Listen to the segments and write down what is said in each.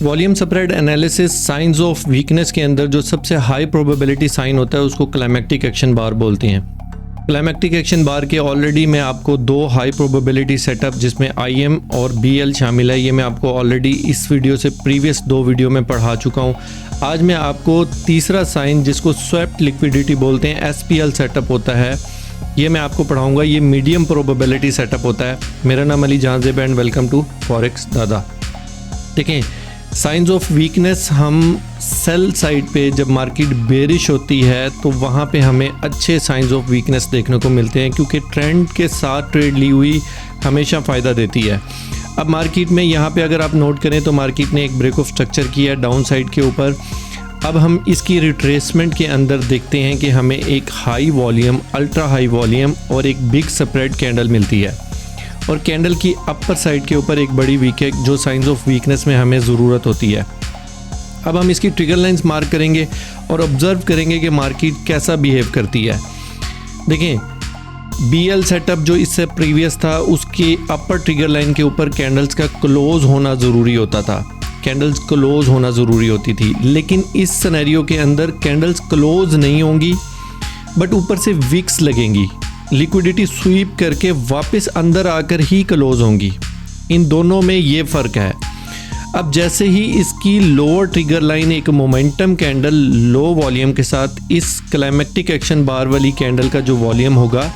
Volume spread analysis science of weakness के अंदर जो सबसे हाई प्रोबेबिलिटी साइन होता है उसको क्लाइमेक्टिक एक्शन बार बोलते हैं। क्लाइमेक्टिक एक्शन बार के ऑलरेडी मैं आपको दो हाई प्रोबेबिलिटी सेटअप जिसमें IM और BL शामिल है, ये मैं आपको ऑलरेडी इस वीडियो से प्रीवियस दो वीडियो में पढ़ा चुका हूँ। आज मैं आपको तीसरा साइन जिसको स्वेप्ट लिक्विडिटी बोलते हैं SPL सेटअप होता है, ये मैं आपको पढ़ाऊँगा। ये मीडियम प्रोबेबिलिटी सेटअप होता है। मेरा नाम Ali Jahan Zeb and welcome to forex Dada. देखें, साइंस ऑफ वीकनेस हम सेल साइड पे जब मार्केट बेरिश होती है तो वहाँ पे हमें अच्छे साइंस ऑफ वीकनेस देखने को मिलते हैं, क्योंकि ट्रेंड के साथ ट्रेड ली हुई हमेशा फ़ायदा देती है। अब मार्केट में यहाँ पे अगर आप नोट करें तो मार्केट ने एक ब्रेक ऑफ स्ट्रक्चर किया डाउन साइड के ऊपर। अब हम इसकी रिट्रेसमेंट के अंदर देखते हैं कि हमें एक high volume, ultra high volume और एक बिग स्प्रेड कैंडल मिलती है, और कैंडल की अपर साइड के ऊपर एक बड़ी वीक है जो साइंस ऑफ वीकनेस में हमें ज़रूरत होती है। अब हम इसकी ट्रिगर लाइंस मार्क करेंगे और ऑब्जर्व करेंगे कि मार्केट कैसा बिहेव करती है। देखें, BL सेटअप जो इससे प्रीवियस था उसके अपर ट्रिगर लाइन के ऊपर कैंडल्स का क्लोज होना ज़रूरी होता था, कैंडल्स क्लोज होना ज़रूरी होती थी। लेकिन इस सिनेरियो के अंदर कैंडल्स क्लोज नहीं होंगी बट ऊपर से विक्स लगेंगी, लिक्विडिटी स्वीप करके वापस अंदर आकर ही क्लोज होंगी। इन दोनों में ये फ़र्क है। अब जैसे ही इसकी लोअर ट्रिगर लाइन एक मोमेंटम कैंडल लो वॉल्यूम के साथ इस क्लाइमेक्टिक एक्शन बार वाली कैंडल का जो वॉल्यूम होगा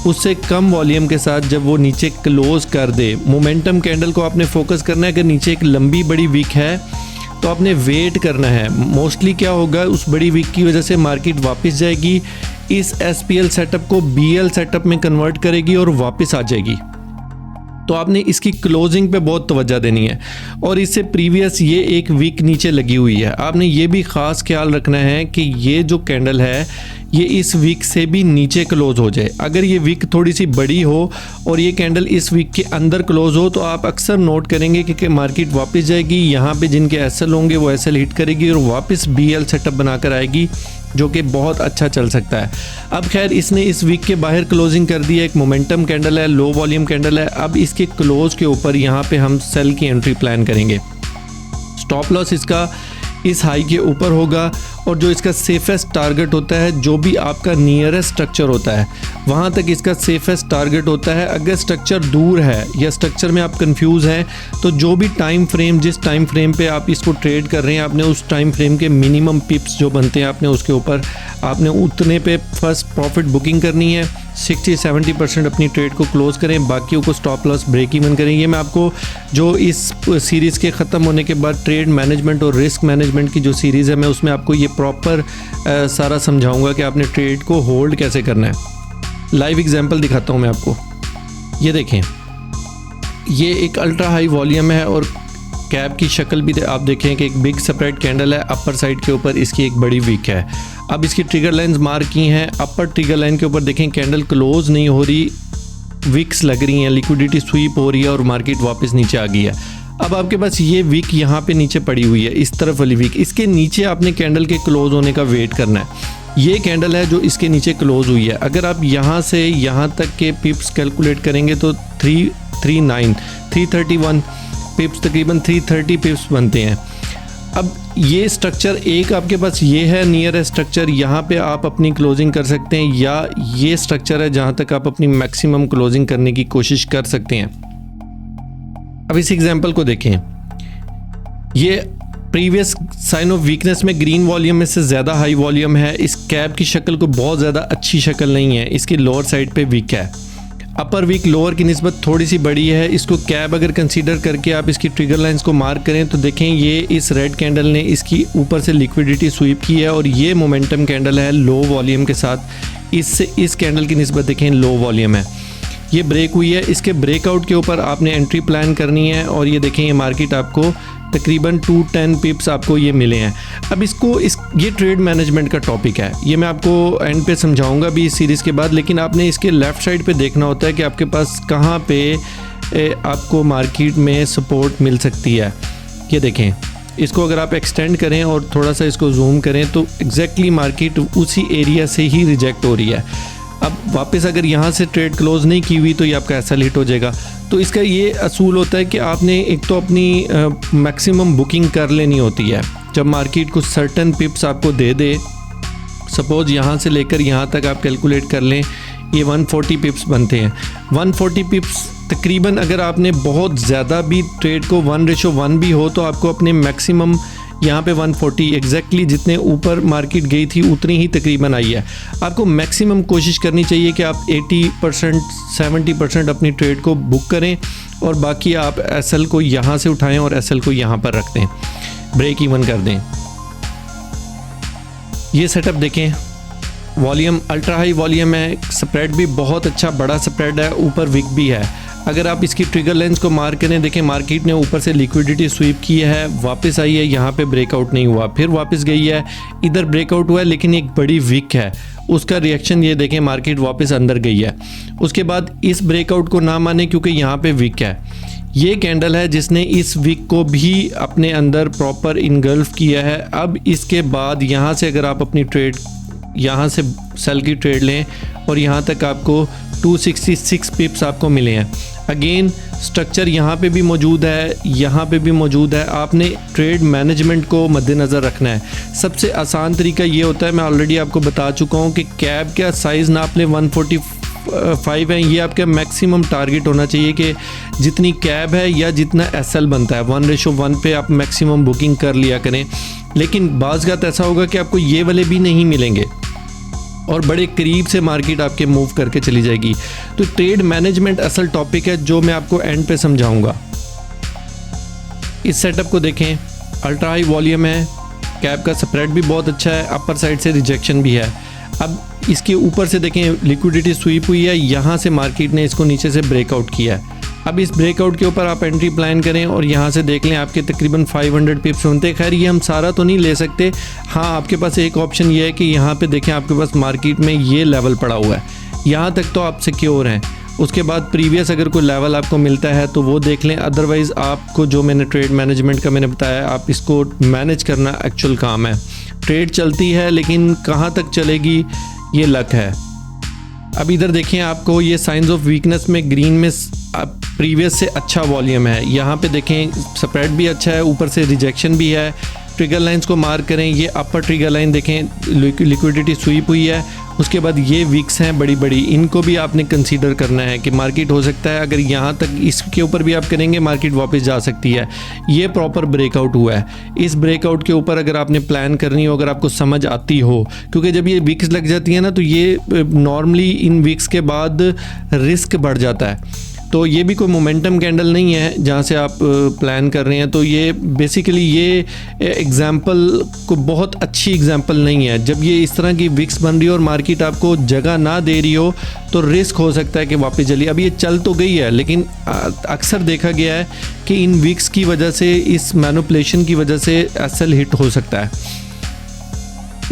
उससे कम वॉल्यूम के साथ जब वो नीचे क्लोज कर दे, मोमेंटम कैंडल को आपने फोकस करना है। अगर नीचे एक लंबी बड़ी वीक है तो आपने वेट करना है। मोस्टली क्या होगा, उस बड़ी वीक की वजह से मार्केट वापस जाएगी, इस SPL सेटअप को BL सेटअप में कन्वर्ट करेगी और वापस आ जाएगी। तो आपने इसकी क्लोजिंग पे बहुत तवज्जो देनी है। और इससे प्रीवियस ये एक वीक नीचे लगी हुई है, आपने ये भी ख़ास ख्याल रखना है कि ये जो कैंडल है ये इस वीक से भी नीचे क्लोज हो जाए। अगर ये वीक थोड़ी सी बड़ी हो और ये कैंडल इस वीक के अंदर क्लोज हो तो आप अक्सर नोट करेंगे कि मार्केट वापस जाएगी, यहाँ पे जिनके SL होंगे वो SL हिट करेगी और वापस BL सेटअप बनाकर आएगी, जो कि बहुत अच्छा चल सकता है। अब खैर इसने इस वीक के बाहर क्लोजिंग कर दी है, एक मोमेंटम कैंडल है, लो वॉल्यूम कैंडल है। अब इसके क्लोज के ऊपर यहाँ पे हम सेल की एंट्री प्लान करेंगे। स्टॉप लॉस इसका इस हाई के ऊपर होगा और जो इसका सेफेस्ट टारगेट होता है, जो भी आपका नियरेस्ट स्ट्रक्चर होता है वहाँ तक इसका सेफेस्ट टारगेट होता है। अगर स्ट्रक्चर दूर है या स्ट्रक्चर में आप कंफ्यूज हैं तो जो भी टाइम फ्रेम, जिस टाइम फ्रेम पे आप इसको ट्रेड कर रहे हैं, आपने उस टाइम फ्रेम के मिनिमम पिप्स जो बनते हैं आपने उसके ऊपर आपने उतने पे फर्स्ट प्रॉफिट बुकिंग करनी है। 60-70% अपनी ट्रेड को क्लोज करें, बाकियों को स्टॉप लॉस ब्रेक इवन करें। ये मैं आपको जो इस सीरीज़ के ख़त्म होने के बाद ट्रेड मैनेजमेंट और रिस्क मैनेजमेंट की जो सीरीज़ है मैं उसमें आपको ये प्रॉपर सारा समझाऊंगा कि आपने ट्रेड को होल्ड कैसे करना है। लाइव एग्जांपल दिखाता हूँ मैं आपको। ये देखें, ये एक अल्ट्रा हाई वॉल्यूम है और कैप की शक्ल भी आप देखें कि एक बिग स्प्रेड कैंडल है, अपर साइड के ऊपर इसकी एक बड़ी वीक है। अब इसकी ट्रिगर लाइंस मार्क की हैं, अपर ट्रिगर लाइन के ऊपर देखें कैंडल क्लोज नहीं हो रही, विक्स लग रही हैं, लिक्विडिटी स्वीप हो रही है और मार्केट वापस नीचे आ गई है। अब आपके पास ये वीक यहाँ पे नीचे पड़ी हुई है, इस तरफ वाली वीक, इसके नीचे आपने कैंडल के क्लोज होने का वेट करना है। ये कैंडल है जो इसके नीचे क्लोज हुई है। अगर आप यहाँ से यहाँ तक के पिप्स कैलकुलेट करेंगे तो 331 पिप्स, तकरीबन 330 पिप्स बनते हैं। अब ये स्ट्रक्चर एक आपके पास ये है नियरेस्ट स्ट्रक्चर, यहाँ पे आप अपनी क्लोजिंग कर सकते हैं, या ये स्ट्रक्चर है जहाँ तक आप अपनी मैक्सिमम क्लोजिंग करने की कोशिश कर सकते हैं। अब इस एग्जांपल को देखें, ये प्रीवियस साइन ऑफ वीकनेस में ग्रीन वॉल्यूम में से ज़्यादा हाई वॉल्यूम है। इस कैप की शक्ल को बहुत ज़्यादा अच्छी शक्ल नहीं है, इसकी लोअर साइड पे वीक है, अपर वीक लोअर की निस्बत थोड़ी सी बड़ी है। इसको कैप अगर कंसीडर करके आप इसकी ट्रिगर लाइंस को मार्क करें तो देखें ये इस रेड कैंडल ने इसकी ऊपर से लिक्विडिटी स्वीप की है और ये मोमेंटम कैंडल है लो वॉल्यूम के साथ, इससे इस कैंडल की निस्बत देखें लो वॉल्यूम है, ये ब्रेक हुई है। इसके ब्रेकआउट के ऊपर आपने एंट्री प्लान करनी है और ये देखें ये मार्केट आपको तकरीबन 210 पिप्स आपको ये मिले हैं। अब ये ट्रेड मैनेजमेंट का टॉपिक है, ये मैं आपको एंड पे समझाऊंगा भी इस सीरीज़ के बाद, लेकिन आपने इसके लेफ़्ट साइड पे देखना होता है कि आपके पास कहाँ पे आपको मार्केट में सपोर्ट मिल सकती है। ये देखें, इसको अगर आप एक्सटेंड करें और थोड़ा सा इसको जूम करें तो एग्जैक्टली मार्केट उसी एरिया से ही रिजेक्ट हो रही है। अब वापस अगर यहाँ से ट्रेड क्लोज नहीं की हुई तो ये आपका एसएल हिट हो जाएगा। तो इसका ये असूल होता है कि आपने एक तो अपनी मैक्सिमम बुकिंग कर लेनी होती है। जब मार्केट कुछ सर्टन पिप्स आपको दे दे, सपोज यहाँ से लेकर यहाँ तक आप कैलकुलेट कर लें, ये 140 पिप्स बनते हैं। 140 पिप्स तकरीबन, अगर आपने बहुत ज़्यादा भी ट्रेड को 1:1 भी हो तो आपको अपने मैक्सिमम यहाँ पे 140 एग्जैक्टली जितने ऊपर मार्केट गई थी उतनी ही तकरीबन आई है। आपको मैक्सिमम कोशिश करनी चाहिए कि आप 80% 70% अपनी ट्रेड को बुक करें और बाकी आप एसएल को यहाँ से उठाएं और एसएल को यहाँ पर रख दें, ब्रेक इवन कर दें। ये सेटअप देखें, वॉल्यूम अल्ट्रा हाई वॉल्यूम है, स्प्रेड भी बहुत अच्छा बड़ा स्प्रेड है, ऊपर विक भी है। अगर आप इसकी ट्रिगर लेंस को मार्क करें, देखें मार्केट ने ऊपर से लिक्विडिटी स्वीप की है, वापस आई है, यहाँ पे ब्रेकआउट नहीं हुआ, फिर वापस गई है, इधर ब्रेकआउट हुआ है लेकिन एक बड़ी विक है, उसका रिएक्शन ये देखें, मार्केट वापस अंदर गई है। उसके बाद इस ब्रेकआउट को ना माने क्योंकि यहाँ पे विक है। ये कैंडल है जिसने इस वीक को भी अपने अंदर प्रॉपर इनगल्फ किया है। अब इसके बाद यहाँ से अगर आप अपनी ट्रेड यहाँ से सेल की ट्रेड लें और यहाँ तक आपको 266 पिप्स आपको मिले हैं। अगेन स्ट्रक्चर यहाँ पे भी मौजूद है, यहाँ पे भी मौजूद है। आपने ट्रेड मैनेजमेंट को मद्देनज़र रखना है। सबसे आसान तरीका ये होता है, मैं ऑलरेडी आपको बता चुका हूँ कि कैब का साइज़ नाप लें, 145 है, ये आपका मैक्सिमम टारगेट होना चाहिए कि जितनी कैब है या जितना एसएल बनता है 1:1 पे आप मैक्सिमम बुकिंग कर लिया करें। लेकिन बाज़ का ऐसा होगा कि आपको ये वाले भी नहीं मिलेंगे और बड़े करीब से मार्केट आपके मूव करके चली जाएगी। तो ट्रेड मैनेजमेंट असल टॉपिक है जो मैं आपको एंड पे समझाऊंगा। इस सेटअप को देखें, अल्ट्रा हाई वॉल्यूम है, कैप का स्प्रेड भी बहुत अच्छा है, अपर साइड से रिजेक्शन भी है। अब इसके ऊपर से देखें लिक्विडिटी स्वीप हुई है, यहाँ से मार्केट ने इसको नीचे से ब्रेकआउट किया है। अब इस ब्रेकआउट के ऊपर आप एंट्री प्लान करें और यहाँ से देख लें आपके तकरीबन 500 पिप्स बनते हैं। खैर ये हम सारा तो नहीं ले सकते, हाँ आपके पास एक ऑप्शन ये है कि यहाँ पे देखें आपके पास मार्केट में ये लेवल पड़ा हुआ है, यहाँ तक तो आप सिक्योर हैं। उसके बाद प्रीवियस अगर कोई लेवल आपको मिलता है तो वो देख लें, अदरवाइज़ आपको जो मैंने ट्रेड मैनेजमेंट का मैंने बताया, आप इसको मैनेज करना एक्चुअल काम है। ट्रेड चलती है लेकिन कहाँ तक चलेगी ये लक है। अब इधर देखें, आपको ये साइंस ऑफ वीकनेस में ग्रीन में प्रीवियस से अच्छा वॉल्यूम है। यहाँ पे देखें स्प्रेड भी अच्छा है, ऊपर से रिजेक्शन भी है। ट्रिगर लाइंस को मार्क करें, ये अपर ट्रिगर लाइन देखें, लिक्विडिटी स्वीप हुई है। उसके बाद ये वीक्स हैं बड़ी बड़ी, इनको भी आपने कंसीडर करना है कि मार्केट हो सकता है अगर यहाँ तक इसके ऊपर भी आप करेंगे मार्केट वापस जा सकती है। ये प्रॉपर ब्रेकआउट हुआ है, इस ब्रेकआउट के ऊपर अगर आपने प्लान करनी हो, अगर आपको समझ आती हो, क्योंकि जब ये वीक्स लग जाती है ना तो ये नॉर्मली इन वीक्स के बाद रिस्क बढ़ जाता है। तो ये भी कोई मोमेंटम कैंडल नहीं है जहाँ से आप प्लान कर रहे हैं। तो ये बेसिकली ये एग्जांपल को बहुत अच्छी एग्जांपल नहीं है। जब ये इस तरह की विक्स बन रही हो और मार्केट आपको जगह ना दे रही हो तो रिस्क हो सकता है कि वापस चली। अब ये चल तो गई है लेकिन अक्सर देखा गया है कि इन विक्स की वजह से, इस मैनिपुलेशन की वजह से एसएल हिट हो सकता है।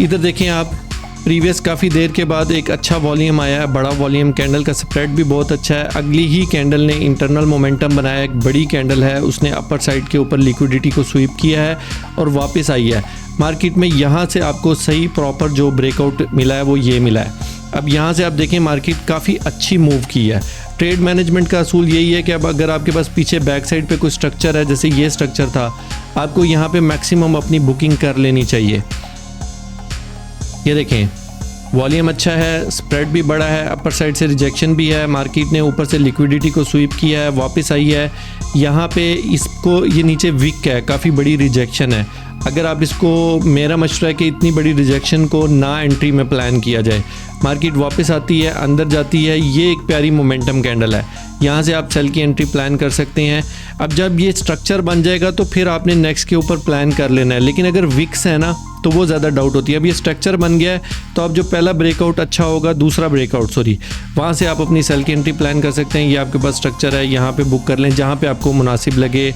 इधर देखें आप, प्रीवियस काफ़ी देर के बाद एक अच्छा वॉल्यूम आया है, बड़ा वॉल्यूम, कैंडल का स्प्रेड भी बहुत अच्छा है। अगली ही कैंडल ने इंटरनल मोमेंटम बनाया, एक बड़ी कैंडल है, उसने अपर साइड के ऊपर लिक्विडिटी को स्वीप किया है और वापस आई है मार्केट में। यहाँ से आपको सही प्रॉपर जो ब्रेकआउट मिला है वो ये मिला है। अब यहाँ से आप देखें मार्केट काफ़ी अच्छी मूव की है। ट्रेड मैनेजमेंट का असूल यही है कि अब अगर आपके पास पीछे बैक साइड पे कोई स्ट्रक्चर है, जैसे ये स्ट्रक्चर था, आपको यहाँ पे मैक्सिमम अपनी बुकिंग कर लेनी चाहिए। ये देखें वॉल्यूम अच्छा है, स्प्रेड भी बड़ा है, अपर साइड से रिजेक्शन भी है, मार्केट ने ऊपर से लिक्विडिटी को स्वीप किया है, वापस आई है। यहाँ पे इसको ये नीचे वीक है, काफ़ी बड़ी रिजेक्शन है। अगर आप इसको, मेरा मशवरा है कि इतनी बड़ी रिजेक्शन को ना एंट्री में प्लान किया जाए। मार्केट वापस आती है, अंदर जाती है, ये एक प्यारी मोमेंटम कैंडल है, यहाँ से आप सेल की एंट्री प्लान कर सकते हैं। अब जब ये स्ट्रक्चर बन जाएगा तो फिर आपने नेक्स्ट के ऊपर प्लान कर लेना है। लेकिन अगर विक्स है ना तो वो ज़्यादा डाउट होती है। अब ये स्ट्रक्चर बन गया है तो अब जो पहला ब्रेकआउट अच्छा होगा, दूसरा ब्रेकआउट वहाँ से आप अपनी सेल की एंट्री प्लान कर सकते हैं। ये आपके पास स्ट्रक्चर है, यहाँ पे बुक कर लें जहाँ पे आपको मुनासिब लगे।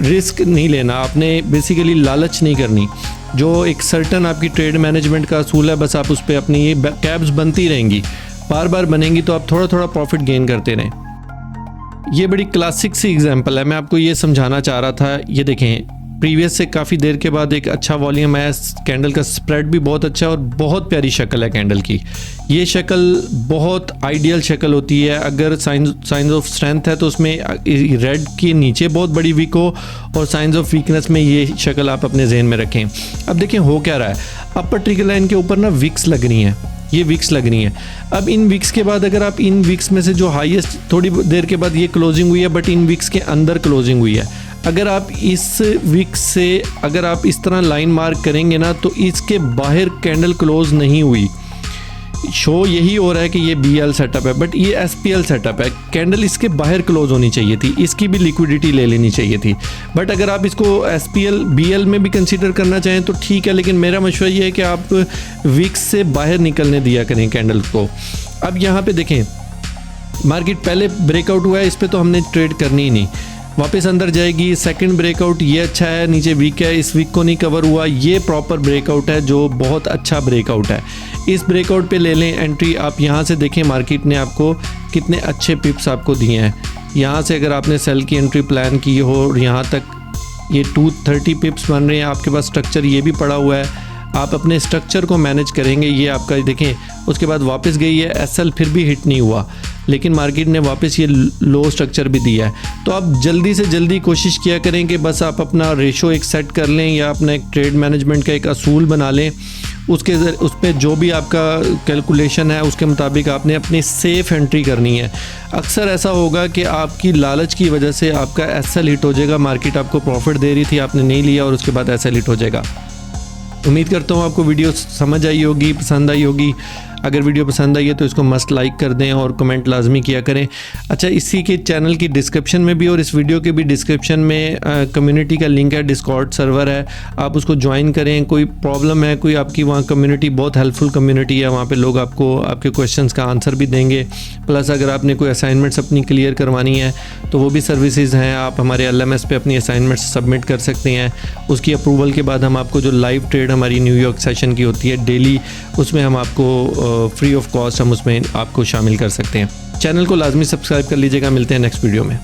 रिस्क नहीं लेना आपने, बेसिकली लालच नहीं करनी। जो एक सर्टन आपकी ट्रेड मैनेजमेंट का असूल है, बस आप उस पर अपनी ये कैब्स बनती रहेंगी, बार बार बनेंगी तो आप थोड़ा थोड़ा प्रॉफिट गेन करते रहें। ये बड़ी क्लासिक सी एग्जांपल है, मैं आपको ये समझाना चाह रहा था। ये देखें प्रीवियस से काफ़ी देर के बाद एक अच्छा वॉल्यूम आया, कैंडल का स्प्रेड भी बहुत अच्छा है और बहुत प्यारी शक्ल है कैंडल की। ये शक्ल बहुत आइडियल शक्ल होती है, अगर साइंस ऑफ स्ट्रेंथ है तो उसमें रेड के नीचे बहुत बड़ी विक हो, और साइंस ऑफ वीकनेस में ये शक्ल आप अपने जहन में रखें। अब देखें हो क्या रहा है, अपर ट्रिगल लाइन के ऊपर ना विक्स लग रही हैं, ये विक्स लग रही हैं। अब इन विक्स के बाद अगर आप इन विक्स में से जो हाईएस्ट, थोड़ी देर के बाद ये क्लोजिंग हुई है, बट इन विक्स के अंदर क्लोजिंग हुई है। अगर आप इस विक्स से अगर आप इस तरह लाइन मार्क करेंगे ना, तो इसके बाहर कैंडल क्लोज नहीं हुई, शो यही हो रहा है कि ये BL सेटअप है, बट ये SPL सेटअप है। कैंडल इसके बाहर क्लोज होनी चाहिए थी, इसकी भी लिक्विडिटी ले लेनी चाहिए थी। बट अगर आप इसको SPL BL में भी कंसीडर करना चाहें तो ठीक है, लेकिन मेरा मशवरा ये है कि आप विक्स से बाहर निकलने दिया करें कैंडल को। अब यहाँ पे देखें, मार्केट पहले ब्रेकआउट हुआ है, इस पर तो हमने ट्रेड करनी ही नहीं, वापस अंदर जाएगी। सेकंड ब्रेकआउट ये अच्छा है, नीचे वीक है, इस वीक को नहीं कवर हुआ, ये प्रॉपर ब्रेकआउट है जो बहुत अच्छा ब्रेकआउट है। इस ब्रेकआउट पे ले लें एंट्री। आप यहाँ से देखें मार्केट ने आपको कितने अच्छे पिप्स आपको दिए हैं। यहाँ से अगर आपने सेल की एंट्री प्लान की हो और यहाँ तक ये 230 पिप्स बन रहे हैं, आपके पास स्ट्रक्चर ये भी पड़ा हुआ है, आप अपने स्ट्रक्चर को मैनेज करेंगे। ये आपका देखें, उसके बाद वापस गई है SL, फिर भी हिट नहीं हुआ, लेकिन मार्केट ने वापस ये लो स्ट्रक्चर भी दिया है। तो आप जल्दी से जल्दी कोशिश किया करें कि बस आप अपना रेशो एक सेट कर लें, या अपना एक ट्रेड मैनेजमेंट का एक असूल बना लें, उस पर जो भी आपका कैलकुलेशन है उसके मुताबिक आपने अपनी सेफ एंट्री करनी है। अक्सर ऐसा होगा कि आपकी लालच की वजह से आपका SL हिट हो जाएगा, मार्केट आपको प्रॉफिट दे रही थी, आपने नहीं लिया और उसके बाद SL हिट हो जाएगा। उम्मीद करता हूँ आपको वीडियो समझ आई होगी, पसंद आई होगी। अगर वीडियो पसंद आई है तो इसको मस्ट लाइक कर दें और कमेंट लाजमी किया करें। अच्छा, इसी के चैनल की डिस्क्रिप्शन में भी और इस वीडियो के भी डिस्क्रिप्शन में कम्युनिटी का लिंक है, डिस्कॉर्ड सर्वर है, आप उसको ज्वाइन करें। कोई प्रॉब्लम है, कोई आपकी वहाँ कम्युनिटी बहुत हेल्पफुल कम्युनिटी है, वहाँ पे लोग आपको आपके क्वेश्चंस का आंसर भी देंगे। प्लस अगर आपने कोई असाइनमेंट्स अपनी क्लियर करवानी है तो वो भी सर्विसेज हैं, आप हमारे LMS पे अपनी असाइनमेंट्स सबमिट कर सकते हैं। उसकी अप्रूवल के बाद हम आपको जो लाइव ट्रेड हमारी न्यूयॉर्क सेशन की होती है डेली, उसमें हम आपको फ्री ऑफ कॉस्ट हम उसमें आपको शामिल कर सकते हैं। चैनल को लाजमी सब्सक्राइब कर लीजिएगा। मिलते हैं नेक्स्ट वीडियो में।